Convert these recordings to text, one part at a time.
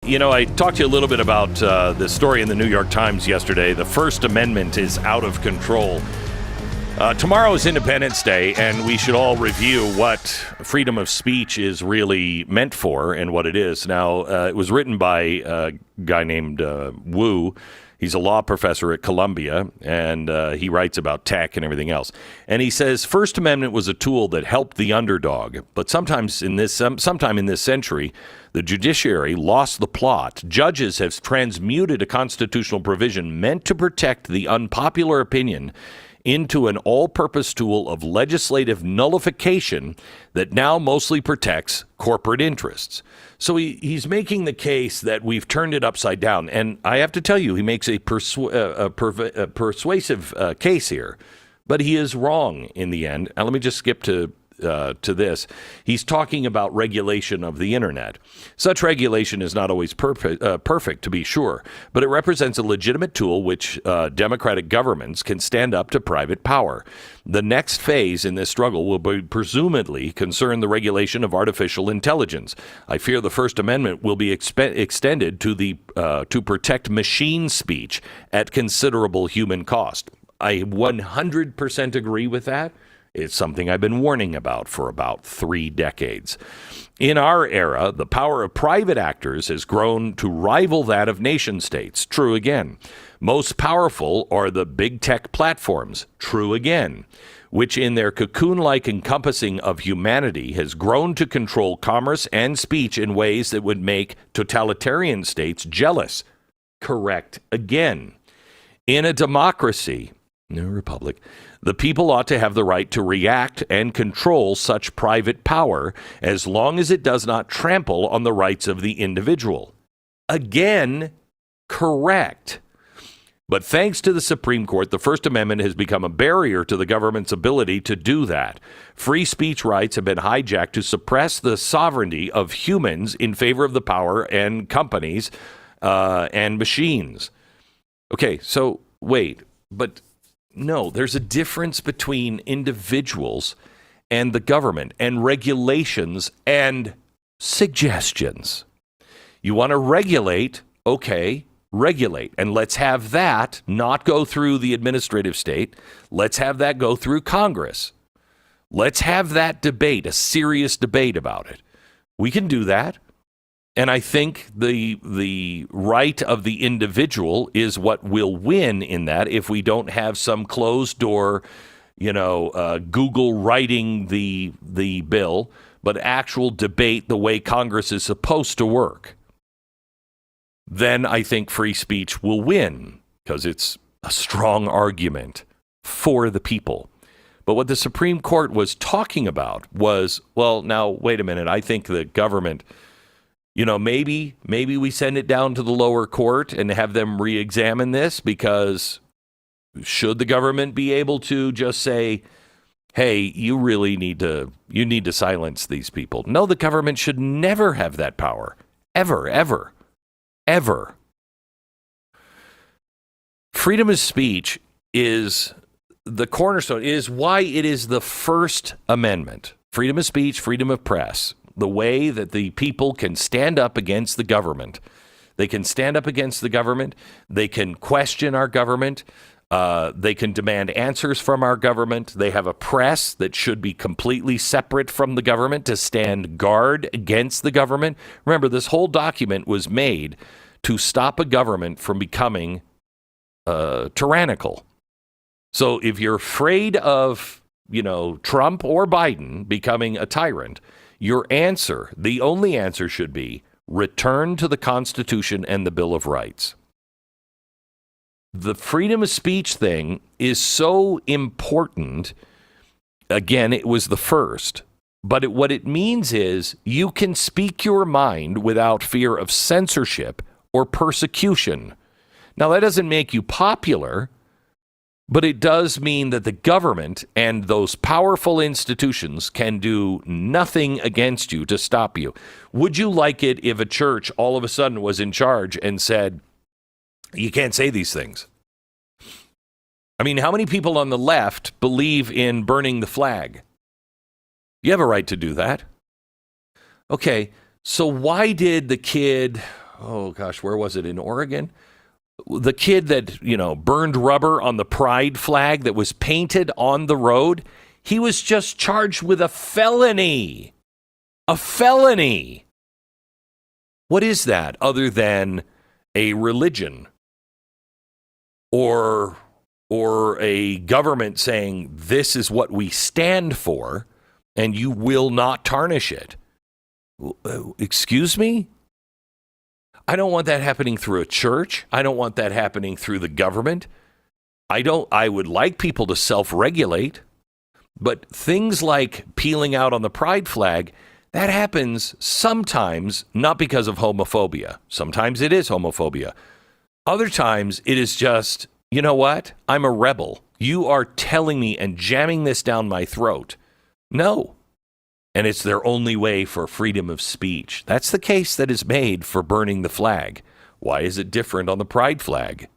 I talked to you a little bit about the story in the New York Times yesterday. The First Amendment is out of control. Tomorrow is Independence Day, and we should all review what freedom of speech is really meant for and what it is. Now, it was written by a guy named Wu. He's a law professor at Columbia, and he writes about tech and everything else. And he says, First Amendment was a tool that helped the underdog, but sometime in this century, the judiciary lost the plot. Judges have transmuted a constitutional provision meant to protect the unpopular opinion into an all-purpose tool of legislative nullification that now mostly protects corporate interests. So he's making the case that we've turned it upside down. And I have to tell you, he makes a persuasive case here. But he is wrong in the end. Now, let me just skip to this. He's talking about regulation of the internet. Such regulation is not always perfect, to be sure, but it represents a legitimate tool which democratic governments can stand up to private power. The next phase in this struggle will be presumably concern the regulation of artificial intelligence. I fear the First Amendment will be extended to protect machine speech at considerable human cost. I 100% agree with that. It's something I've been warning about for about 3 decades. In our era, the power of private actors has grown to rival that of nation states. True again. Most powerful are the big tech platforms. True again. Which in their cocoon-like encompassing of humanity has grown to control commerce and speech in ways that would make totalitarian states jealous. Correct again. In a democracy, no republic, the people ought to have the right to react and control such private power as long as it does not trample on the rights of the individual. Again, correct. But thanks to the Supreme Court, the First Amendment has become a barrier to the government's ability to do that. Free speech rights have been hijacked to suppress the sovereignty of humans in favor of the power and companies and machines. Okay, so wait, but no, there's a difference between individuals and the government and regulations and suggestions. You want to regulate, okay, regulate. And let's have that not go through the administrative state. Let's have that go through Congress. Let's have that debate, a serious debate about it. We can do that. And I think the right of the individual is what will win in that if we don't have some closed door, Google writing the bill, but actual debate the way Congress is supposed to work. Then I think free speech will win because it's a strong argument for the people. But what the Supreme Court was talking about was, well, now, wait a minute. I think the government... maybe we send it down to the lower court and have them re-examine this, because should the government be able to just say, hey, you need to silence these people? No, the government should never have that power. Ever, ever, ever. Freedom of speech is the cornerstone, is why it is the First Amendment. Freedom of speech, freedom of press. The way that the people can stand up against the government. They can stand up against the government. They can question our government. They can demand answers from our government. They have a press that should be completely separate from the government to stand guard against the government. Remember, this whole document was made to stop a government from becoming tyrannical. So if you're afraid of, Trump or Biden becoming a tyrant, your answer, the only answer, should be return to the Constitution and the Bill of Rights. The freedom of speech thing is so important. Again, it was the first. But what it means is you can speak your mind without fear of censorship or persecution. Now, that doesn't make you popular, but it does mean that the government and those powerful institutions can do nothing against you to stop you. Would you like it if a church all of a sudden was in charge and said, you can't say these things? I mean, how many people on the left believe in burning the flag? You have a right to do that. Okay, so why did the kid, oh gosh, where was it, in Oregon? The kid that, burned rubber on the pride flag that was painted on the road, he was just charged with a felony. A felony. What is that other than a religion or a government saying this is what we stand for and you will not tarnish it? Excuse me? I don't want that happening through a church. I don't want that happening through the government. I would like people to self-regulate, but things like peeling out on the pride flag, that happens sometimes not because of homophobia. Sometimes it is homophobia. Other times it is just, you know what? I'm a rebel. You are telling me and jamming this down my throat. No. And it's their only way for freedom of speech. That's the case that is made for burning the flag. Why is it different on the pride flag?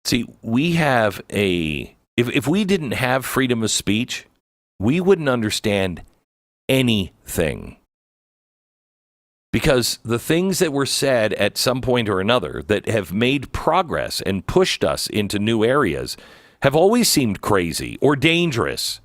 See, we have if we didn't have freedom of speech, we wouldn't understand anything. Because the things that were said at some point or another that have made progress and pushed us into new areas have always seemed crazy or dangerous.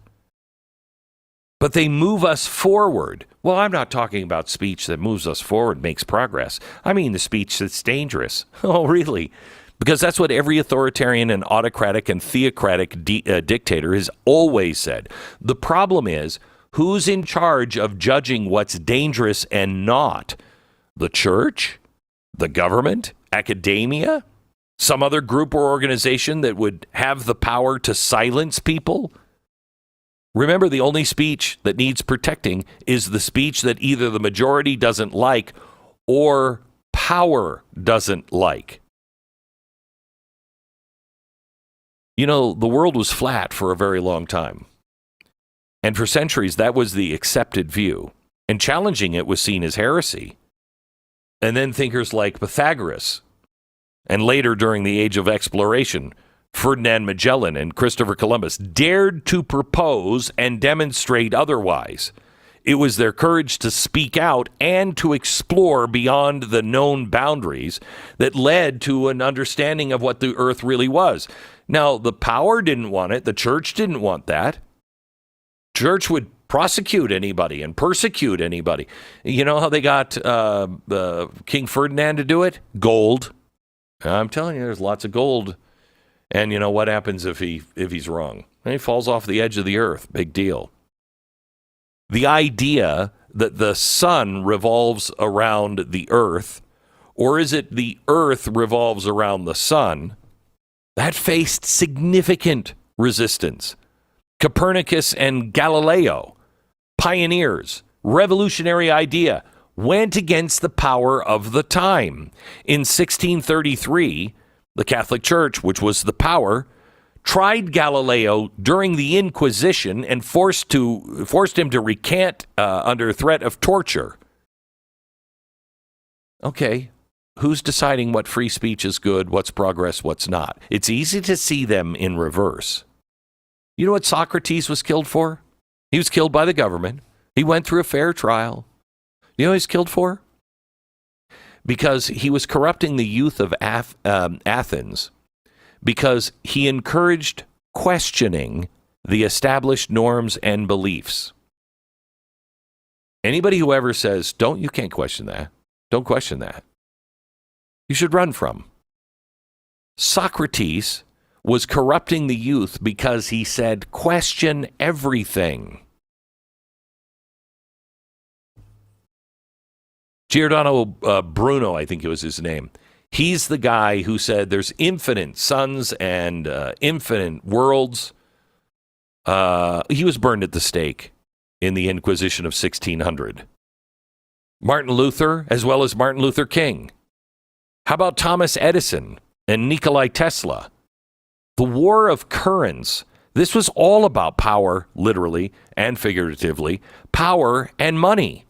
But they move us forward. Well, I'm not talking about speech that moves us forward, makes progress. I mean the speech that's dangerous. Oh, really? Because that's what every authoritarian and autocratic and theocratic dictator has always said. The problem is, who's in charge of judging what's dangerous and not? The church? The government? Academia? Some other group or organization that would have the power to silence people? Remember, the only speech that needs protecting is the speech that either the majority doesn't like or power doesn't like. The world was flat for a very long time. And for centuries, that was the accepted view. And challenging it was seen as heresy. And then thinkers like Pythagoras, and later during the Age of Exploration, Ferdinand Magellan and Christopher Columbus dared to propose and demonstrate otherwise. It was their courage to speak out and to explore beyond the known boundaries that led to an understanding of what the earth really was. Now, the power didn't want it. The church didn't want that. Church would prosecute anybody and persecute anybody. You know how they got King Ferdinand to do it? Gold. I'm telling you, there's lots of gold. And you know what happens if he's wrong? He falls off the edge of the earth. Big deal. The idea that the sun revolves around the earth, or is it the earth revolves around the sun, that faced significant resistance. Copernicus and Galileo, pioneers, revolutionary idea, went against the power of the time. In 1633, the Catholic Church, which was the power, tried Galileo during the Inquisition and forced him to recant under threat of torture. Okay, who's deciding what free speech is good, what's progress, what's not? It's easy to see them in reverse. You know what Socrates was killed for? He was killed by the government. He went through a fair trial. You know what he was killed for? Because he was corrupting the youth of Athens, because he encouraged questioning the established norms and beliefs. Anybody who ever says, you can't question that, don't question that, you should run from. Socrates was corrupting the youth because he said, question everything. Giordano Bruno, I think it was his name. He's the guy who said there's infinite suns and infinite worlds. He was burned at the stake in the Inquisition of 1600. Martin Luther, as well as Martin Luther King. How about Thomas Edison and Nikola Tesla? The War of Currents. This was all about power, literally and figuratively, power and money.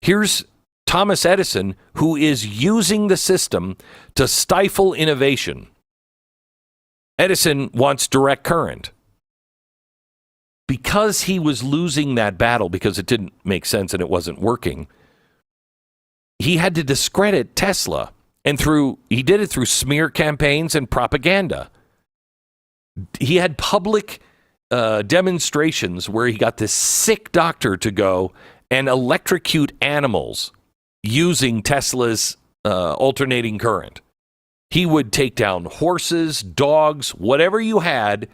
Here's Thomas Edison, who is using the system to stifle innovation. Edison wants direct current. Because he was losing that battle, because it didn't make sense and it wasn't working, he had to discredit Tesla. And he did it through smear campaigns and propaganda. He had public demonstrations where he got this sick doctor to go and electrocute animals using Tesla's alternating current. He would take down horses, dogs, whatever you had.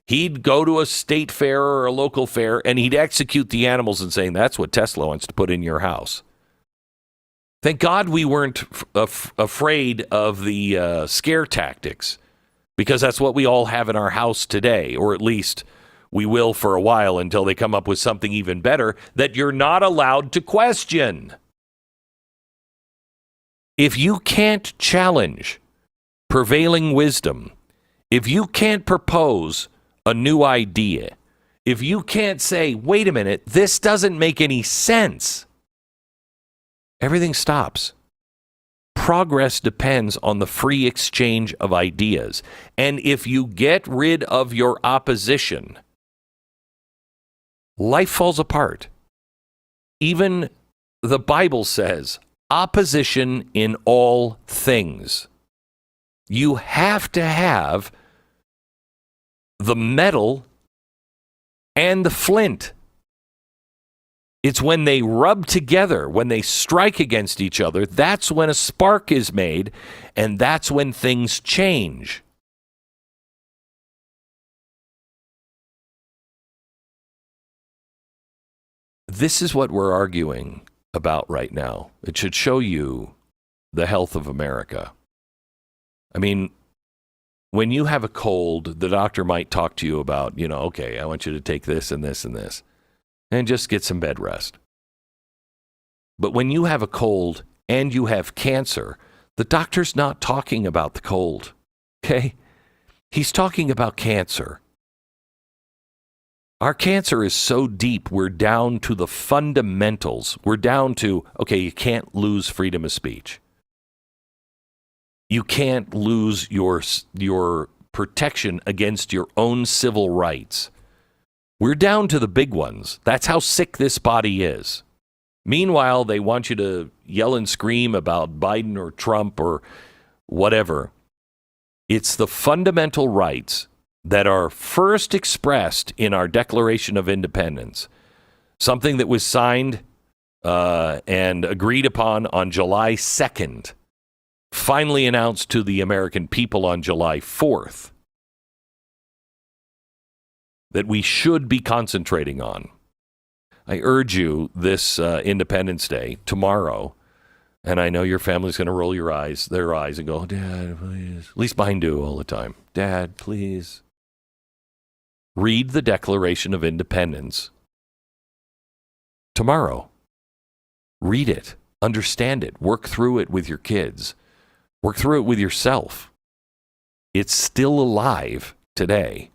He'd go to a state fair or a local fair, and he'd execute the animals and saying, that's what Tesla wants to put in your house. Thank God we weren't afraid of the scare tactics, because that's what we all have in our house today, or at least we will for a while until they come up with something even better that you're not allowed to question. If you can't challenge prevailing wisdom, if you can't propose a new idea, if you can't say, wait a minute, this doesn't make any sense, everything stops. Progress depends on the free exchange of ideas. And if you get rid of your opposition, life falls apart. Even the Bible says, opposition in all things. You have to have the metal and the flint. It's when they rub together, when they strike against each other, that's when a spark is made, and that's when things change. This is what we're arguing about right now. It should show you the health of America. I mean, when you have a cold, the doctor might talk to you about, okay, I want you to take this and this and this, and just get some bed rest. But when you have a cold and you have cancer, the doctor's not talking about the cold, okay? He's talking about cancer. Our cancer is so deep, we're down to the fundamentals. We're down to, okay, you can't lose freedom of speech. You can't lose your protection against your own civil rights. We're down to the big ones. That's how sick this body is. Meanwhile, they want you to yell and scream about Biden or Trump or whatever. It's the fundamental rights that are first expressed in our Declaration of Independence, something that was signed and agreed upon on July 2nd, finally announced to the American people on July 4th, that we should be concentrating on. I urge you this Independence Day, tomorrow, and I know your family's going to roll their eyes and go, Dad, please. At least mine do all the time. Dad, please. Read the Declaration of Independence tomorrow. Read it. Understand it. Work through it with your kids. Work through it with yourself. It's still alive today.